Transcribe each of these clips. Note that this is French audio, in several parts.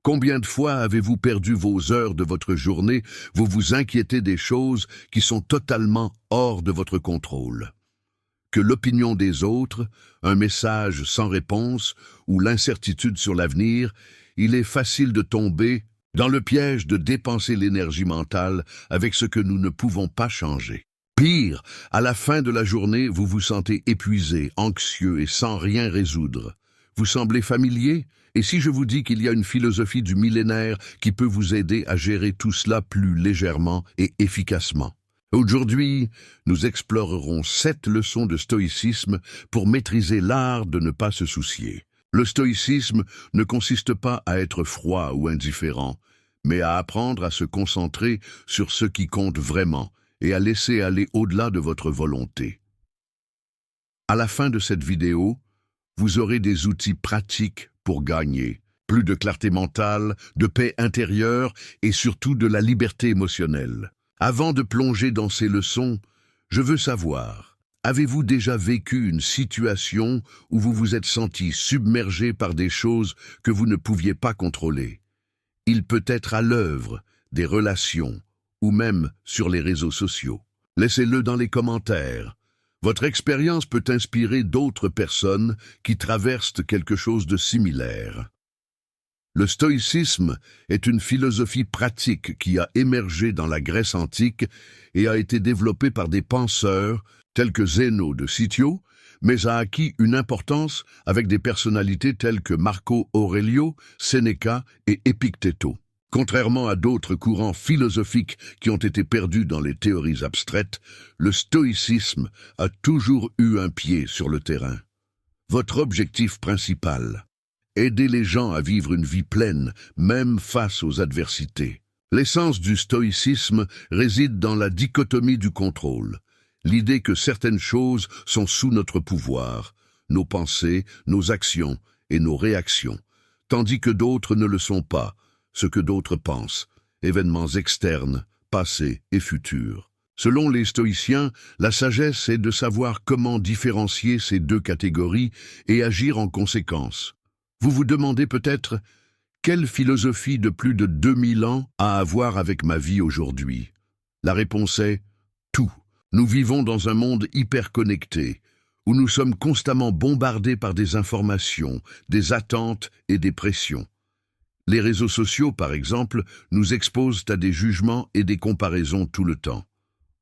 Combien de fois avez-vous perdu vos heures de votre journée, vous vous inquiétez des choses qui sont totalement hors de votre contrôle? Que l'opinion des autres, un message sans réponse ou l'incertitude sur l'avenir, il est facile de tomber dans le piège de dépenser l'énergie mentale avec ce que nous ne pouvons pas changer. Pire, à la fin de la journée, vous vous sentez épuisé, anxieux et sans rien résoudre. Vous semblez familier? Et si je vous dis qu'il y a une philosophie du millénaire qui peut vous aider à gérer tout cela plus légèrement et efficacement? Aujourd'hui, nous explorerons 7 leçons de stoïcisme pour maîtriser l'art de ne pas se soucier. Le stoïcisme ne consiste pas à être froid ou indifférent, mais à apprendre à se concentrer sur ce qui compte vraiment et à laisser aller au-delà de votre volonté. À la fin de cette vidéo, vous aurez des outils pratiques pour gagner, plus de clarté mentale, de paix intérieure et surtout de la liberté émotionnelle. Avant de plonger dans ces leçons, je veux savoir, avez-vous déjà vécu une situation où vous vous êtes senti submergé par des choses que vous ne pouviez pas contrôler? Il peut être à l'œuvre, des relations, ou même sur les réseaux sociaux. Laissez-le dans les commentaires. Votre expérience peut inspirer d'autres personnes qui traversent quelque chose de similaire. Le stoïcisme est une philosophie pratique qui a émergé dans la Grèce antique et a été développée par des penseurs tels que Zénon de Citio, mais a acquis une importance avec des personnalités telles que Marco Aurelio, Sénéca et Épictéto. Contrairement à d'autres courants philosophiques qui ont été perdus dans les théories abstraites, le stoïcisme a toujours eu un pied sur le terrain. Votre objectif principal: aider les gens à vivre une vie pleine, même face aux adversités. L'essence du stoïcisme réside dans la dichotomie du contrôle, l'idée que certaines choses sont sous notre pouvoir, nos pensées, nos actions et nos réactions, tandis que d'autres ne le sont pas, ce que d'autres pensent, événements externes, passés et futurs. Selon les stoïciens, la sagesse est de savoir comment différencier ces deux catégories et agir en conséquence. Vous vous demandez peut-être, quelle philosophie de plus de 2000 ans a à voir avec ma vie aujourd'hui? La réponse est tout. Nous vivons dans un monde hyper connecté, où nous sommes constamment bombardés par des informations, des attentes et des pressions. Les réseaux sociaux, par exemple, nous exposent à des jugements et des comparaisons tout le temps.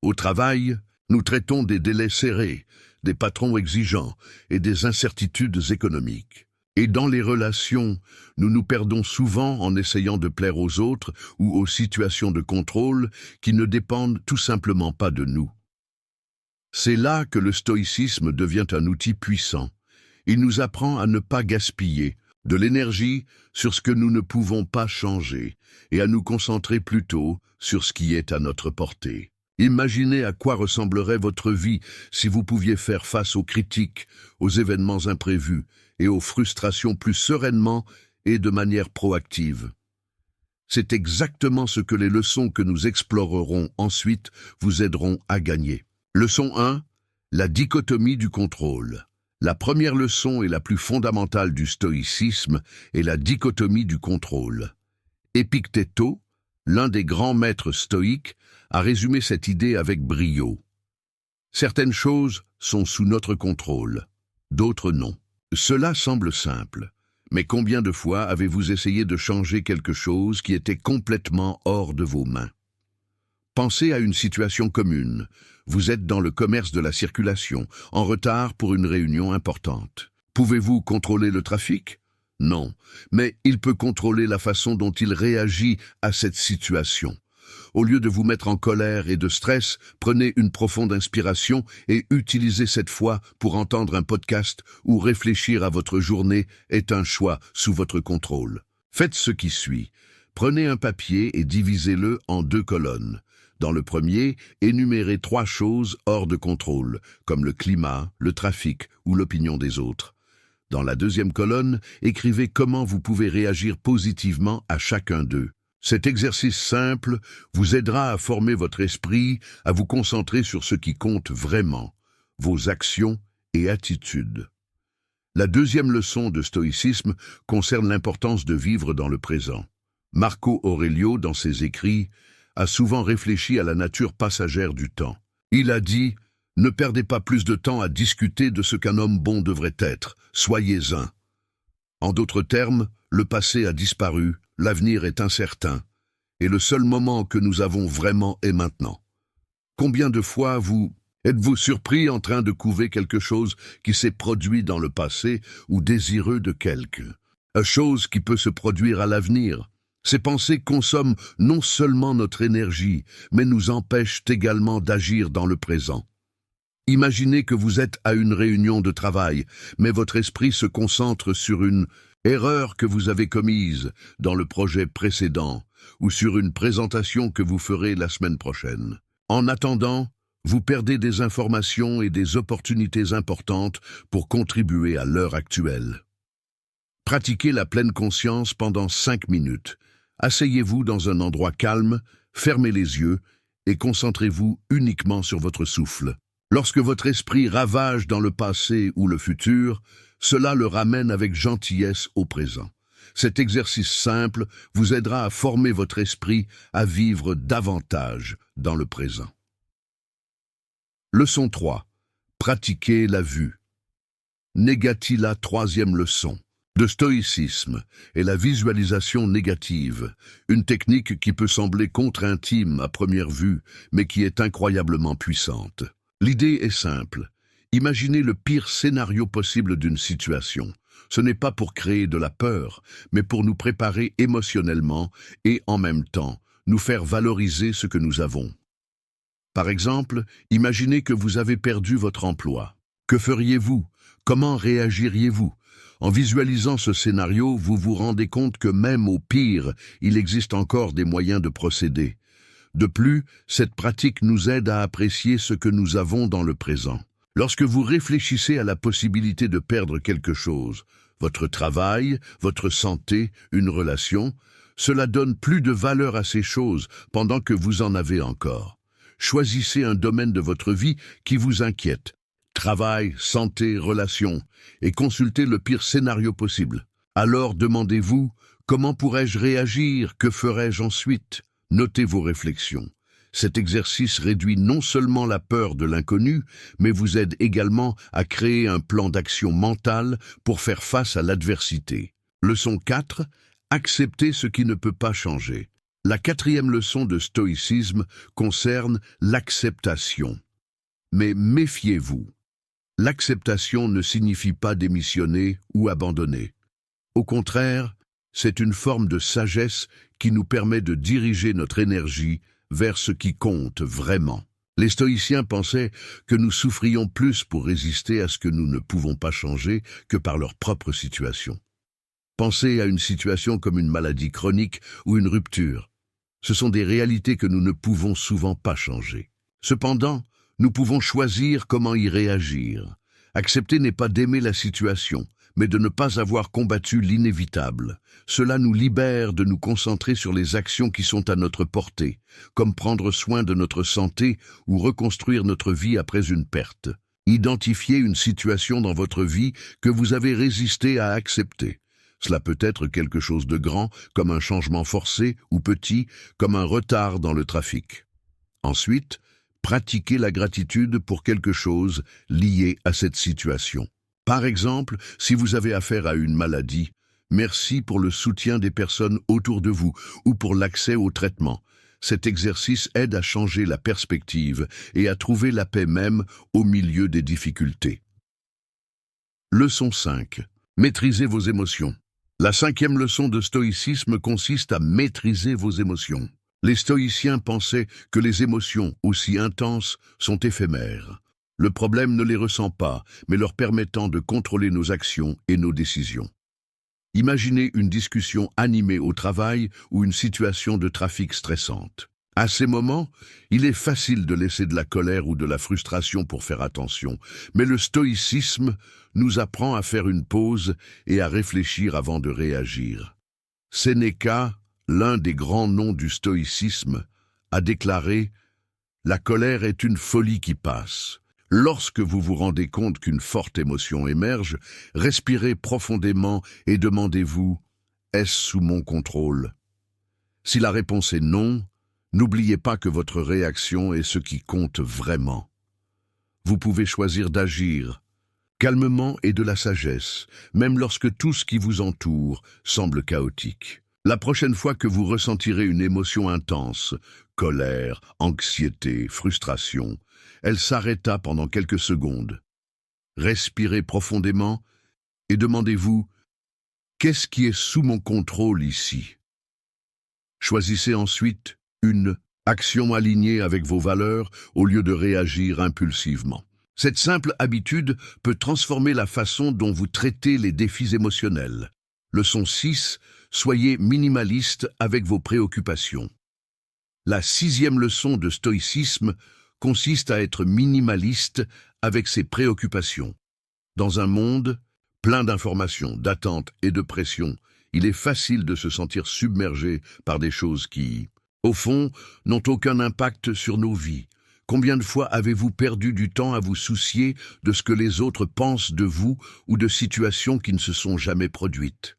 Au travail, nous traitons des délais serrés, des patrons exigeants et des incertitudes économiques. Et dans les relations, nous nous perdons souvent en essayant de plaire aux autres ou aux situations de contrôle qui ne dépendent tout simplement pas de nous. C'est là que le stoïcisme devient un outil puissant. Il nous apprend à ne pas gaspiller de l'énergie sur ce que nous ne pouvons pas changer et à nous concentrer plutôt sur ce qui est à notre portée. Imaginez à quoi ressemblerait votre vie si vous pouviez faire face aux critiques, aux événements imprévus et aux frustrations plus sereinement et de manière proactive. C'est exactement ce que les leçons que nous explorerons ensuite vous aideront à gagner. Leçon 1. La dichotomie du contrôle. La première leçon et la plus fondamentale du stoïcisme est la dichotomie du contrôle. Épictéto, l'un des grands maîtres stoïques, a résumé cette idée avec brio. Certaines choses sont sous notre contrôle, d'autres non. Cela semble simple, mais combien de fois avez-vous essayé de changer quelque chose qui était complètement hors de vos mains? Pensez à une situation commune. Vous êtes dans le commerce de la circulation, en retard pour une réunion importante. Pouvez-vous contrôler le trafic? Non, mais il peut contrôler la façon dont il réagit à cette situation. Au lieu de vous mettre en colère et de stress, prenez une profonde inspiration et utilisez cette fois pour entendre un podcast ou réfléchir à votre journée est un choix sous votre contrôle. Faites ce qui suit. Prenez un papier et divisez-le en 2 colonnes. Dans le premier, énumérez 3 choses hors de contrôle, comme le climat, le trafic ou l'opinion des autres. Dans la deuxième colonne, écrivez comment vous pouvez réagir positivement à chacun d'eux. Cet exercice simple vous aidera à former votre esprit, à vous concentrer sur ce qui compte vraiment, vos actions et attitudes. La deuxième leçon de stoïcisme concerne l'importance de vivre dans le présent. Marco Aurelio, dans ses écrits, a souvent réfléchi à la nature passagère du temps. Il a dit « Ne perdez pas plus de temps à discuter de ce qu'un homme bon devrait être, soyez un ». En d'autres termes, le passé a disparu, l'avenir est incertain, et le seul moment que nous avons vraiment est maintenant. Combien de fois êtes-vous surpris en train de couver quelque chose qui s'est produit dans le passé ou désireux de quelque chose qui peut se produire à l'avenir? Ces pensées consomment non seulement notre énergie, mais nous empêchent également d'agir dans le présent. Imaginez que vous êtes à une réunion de travail, mais votre esprit se concentre sur une erreur que vous avez commise dans le projet précédent ou sur une présentation que vous ferez la semaine prochaine. En attendant, vous perdez des informations et des opportunités importantes pour contribuer à l'heure actuelle. Pratiquez la pleine conscience pendant 5 minutes. Asseyez-vous dans un endroit calme, fermez les yeux et concentrez-vous uniquement sur votre souffle. Lorsque votre esprit ravage dans le passé ou le futur, cela le ramène avec gentillesse au présent. Cet exercice simple vous aidera à former votre esprit à vivre davantage dans le présent. Leçon 3. Pratiquez la vue. Négatila, 3e leçon. De stoïcisme et la visualisation négative, une technique qui peut sembler contre-intime à première vue, mais qui est incroyablement puissante. L'idée est simple. Imaginez le pire scénario possible d'une situation. Ce n'est pas pour créer de la peur, mais pour nous préparer émotionnellement et, en même temps, nous faire valoriser ce que nous avons. Par exemple, imaginez que vous avez perdu votre emploi. Que feriez-vous? Comment réagiriez-vous? En visualisant ce scénario, vous vous rendez compte que même au pire, il existe encore des moyens de procéder. De plus, cette pratique nous aide à apprécier ce que nous avons dans le présent. Lorsque vous réfléchissez à la possibilité de perdre quelque chose, votre travail, votre santé, une relation, cela donne plus de valeur à ces choses pendant que vous en avez encore. Choisissez un domaine de votre vie qui vous inquiète. Travail, santé, relations, et consultez le pire scénario possible. Alors demandez-vous, comment pourrais-je réagir? Que ferais-je ensuite? Notez vos réflexions. Cet exercice réduit non seulement la peur de l'inconnu, mais vous aide également à créer un plan d'action mental pour faire face à l'adversité. Leçon 4. Accepter ce qui ne peut pas changer. La 4e leçon de stoïcisme concerne l'acceptation. Mais méfiez-vous. L'acceptation ne signifie pas démissionner ou abandonner. Au contraire, c'est une forme de sagesse qui nous permet de diriger notre énergie vers ce qui compte vraiment. Les stoïciens pensaient que nous souffrions plus pour résister à ce que nous ne pouvons pas changer que par leur propre situation. Pensez à une situation comme une maladie chronique ou une rupture. Ce sont des réalités que nous ne pouvons souvent pas changer. Cependant, nous pouvons choisir comment y réagir. Accepter n'est pas d'aimer la situation, mais de ne pas avoir combattu l'inévitable. Cela nous libère de nous concentrer sur les actions qui sont à notre portée, comme prendre soin de notre santé ou reconstruire notre vie après une perte. Identifiez une situation dans votre vie que vous avez résisté à accepter. Cela peut être quelque chose de grand, comme un changement forcé, ou petit, comme un retard dans le trafic. Ensuite, pratiquez la gratitude pour quelque chose lié à cette situation. Par exemple, si vous avez affaire à une maladie, merci pour le soutien des personnes autour de vous ou pour l'accès au traitement. Cet exercice aide à changer la perspective et à trouver la paix même au milieu des difficultés. Leçon 5. Maîtrisez vos émotions. La 5e leçon de stoïcisme consiste à maîtriser vos émotions. Les stoïciens pensaient que les émotions, aussi intenses, sont éphémères. Le problème ne les ressent pas, mais leur permettant de contrôler nos actions et nos décisions. Imaginez une discussion animée au travail ou une situation de trafic stressante. À ces moments, il est facile de laisser de la colère ou de la frustration pour faire attention, mais le stoïcisme nous apprend à faire une pause et à réfléchir avant de réagir. Sénéca, l'un des grands noms du stoïcisme, a déclaré « La colère est une folie qui passe ». Lorsque vous vous rendez compte qu'une forte émotion émerge, respirez profondément et demandez-vous « Est-ce sous mon contrôle ?» Si la réponse est non, n'oubliez pas que votre réaction est ce qui compte vraiment. Vous pouvez choisir d'agir calmement et de la sagesse, même lorsque tout ce qui vous entoure semble chaotique. La prochaine fois que vous ressentirez une émotion intense, colère, anxiété, frustration, elle s'arrêta pendant quelques secondes. Respirez profondément et demandez-vous « Qu'est-ce qui est sous mon contrôle ici ?» Choisissez ensuite une action alignée avec vos valeurs au lieu de réagir impulsivement. Cette simple habitude peut transformer la façon dont vous traitez les défis émotionnels. Leçon 6. Soyez minimaliste avec vos préoccupations. La 6e leçon de stoïcisme consiste à être minimaliste avec ses préoccupations. Dans un monde plein d'informations, d'attentes et de pression, il est facile de se sentir submergé par des choses qui, au fond, n'ont aucun impact sur nos vies. Combien de fois avez-vous perdu du temps à vous soucier de ce que les autres pensent de vous ou de situations qui ne se sont jamais produites?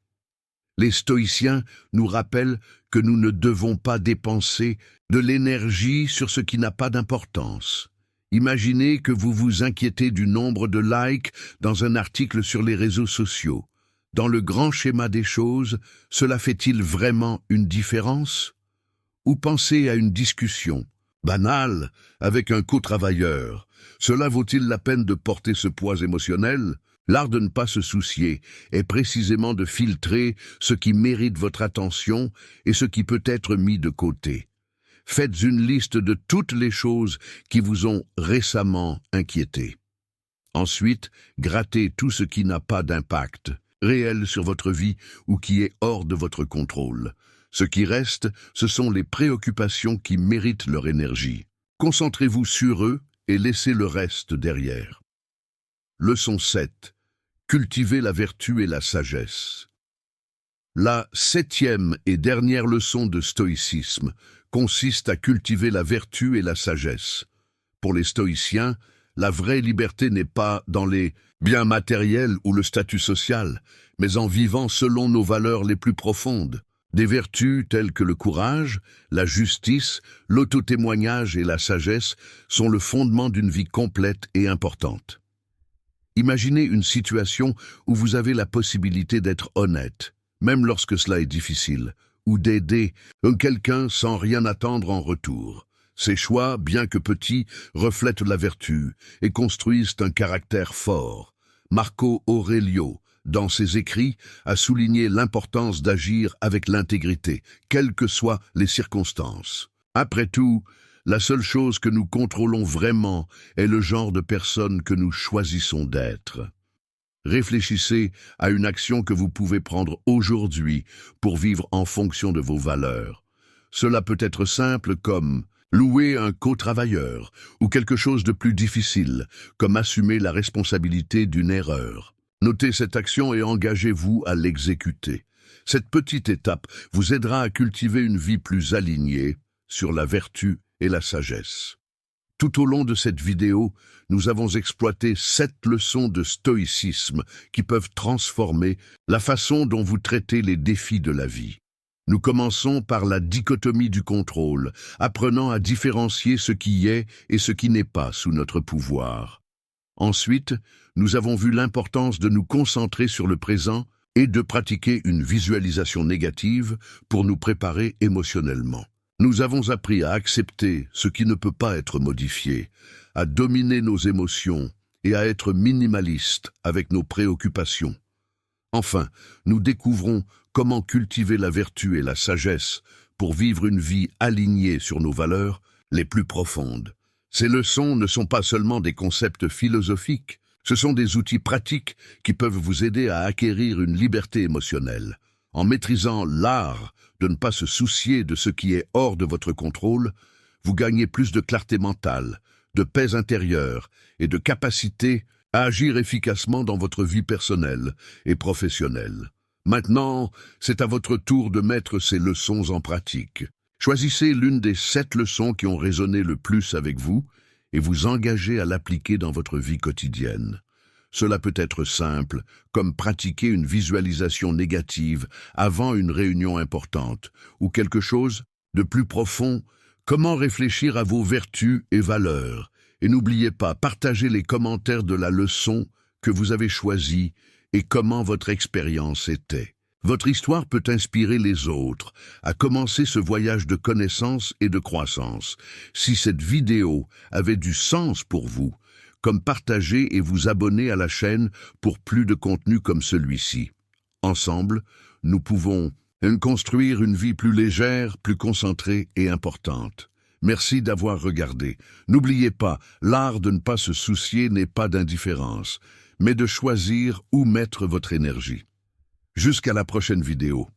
Les stoïciens nous rappellent que nous ne devons pas dépenser de l'énergie sur ce qui n'a pas d'importance. Imaginez que vous vous inquiétez du nombre de likes dans un article sur les réseaux sociaux. Dans le grand schéma des choses, cela fait-il vraiment une différence? Ou pensez à une discussion banale avec un co-travailleur. Cela vaut-il la peine de porter ce poids émotionnel? L'art de ne pas se soucier est précisément de filtrer ce qui mérite votre attention et ce qui peut être mis de côté. Faites une liste de toutes les choses qui vous ont récemment inquiété. Ensuite, grattez tout ce qui n'a pas d'impact réel sur votre vie ou qui est hors de votre contrôle. Ce qui reste, ce sont les préoccupations qui méritent leur énergie. Concentrez-vous sur eux et laissez le reste derrière. Leçon 7. Cultivez la vertu et la sagesse. La 7e et dernière leçon de stoïcisme consiste à cultiver la vertu et la sagesse. Pour les stoïciens, la vraie liberté n'est pas dans les biens matériels ou le statut social, mais en vivant selon nos valeurs les plus profondes. Des vertus telles que le courage, la justice, l'autotémoignage et la sagesse sont le fondement d'une vie complète et importante. Imaginez une situation où vous avez la possibilité d'être honnête, même lorsque cela est difficile, ou d'aider quelqu'un sans rien attendre en retour. Ces choix, bien que petits, reflètent la vertu et construisent un caractère fort. Marco Aurelio, dans ses écrits, a souligné l'importance d'agir avec l'intégrité, quelles que soient les circonstances. Après tout, la seule chose que nous contrôlons vraiment est le genre de personne que nous choisissons d'être. Réfléchissez à une action que vous pouvez prendre aujourd'hui pour vivre en fonction de vos valeurs. Cela peut être simple comme louer un co-travailleur ou quelque chose de plus difficile, comme assumer la responsabilité d'une erreur. Notez cette action et engagez-vous à l'exécuter. Cette petite étape vous aidera à cultiver une vie plus alignée sur la vertu et la sagesse. Tout au long de cette vidéo, nous avons exploité 7 leçons de stoïcisme qui peuvent transformer la façon dont vous traitez les défis de la vie. Nous commençons par la dichotomie du contrôle, apprenant à différencier ce qui est et ce qui n'est pas sous notre pouvoir. Ensuite, nous avons vu l'importance de nous concentrer sur le présent et de pratiquer une visualisation négative pour nous préparer émotionnellement. Nous avons appris à accepter ce qui ne peut pas être modifié, à dominer nos émotions et à être minimalistes avec nos préoccupations. Enfin, nous découvrons comment cultiver la vertu et la sagesse pour vivre une vie alignée sur nos valeurs les plus profondes. Ces leçons ne sont pas seulement des concepts philosophiques, ce sont des outils pratiques qui peuvent vous aider à acquérir une liberté émotionnelle. En maîtrisant l'art de ne pas se soucier de ce qui est hors de votre contrôle, vous gagnez plus de clarté mentale, de paix intérieure et de capacité à agir efficacement dans votre vie personnelle et professionnelle. Maintenant, c'est à votre tour de mettre ces leçons en pratique. Choisissez l'une des 7 leçons qui ont résonné le plus avec vous et vous engagez à l'appliquer dans votre vie quotidienne. Cela peut être simple, comme pratiquer une visualisation négative avant une réunion importante, ou quelque chose de plus profond, comment réfléchir à vos vertus et valeurs. Et n'oubliez pas, partagez les commentaires de la leçon que vous avez choisie et comment votre expérience était. Votre histoire peut inspirer les autres à commencer ce voyage de connaissance et de croissance. Si cette vidéo avait du sens pour vous, comme partager et vous abonner à la chaîne pour plus de contenu comme celui-ci. Ensemble, nous pouvons construire une vie plus légère, plus concentrée et importante. Merci d'avoir regardé. N'oubliez pas, l'art de ne pas se soucier n'est pas d'indifférence, mais de choisir où mettre votre énergie. Jusqu'à la prochaine vidéo.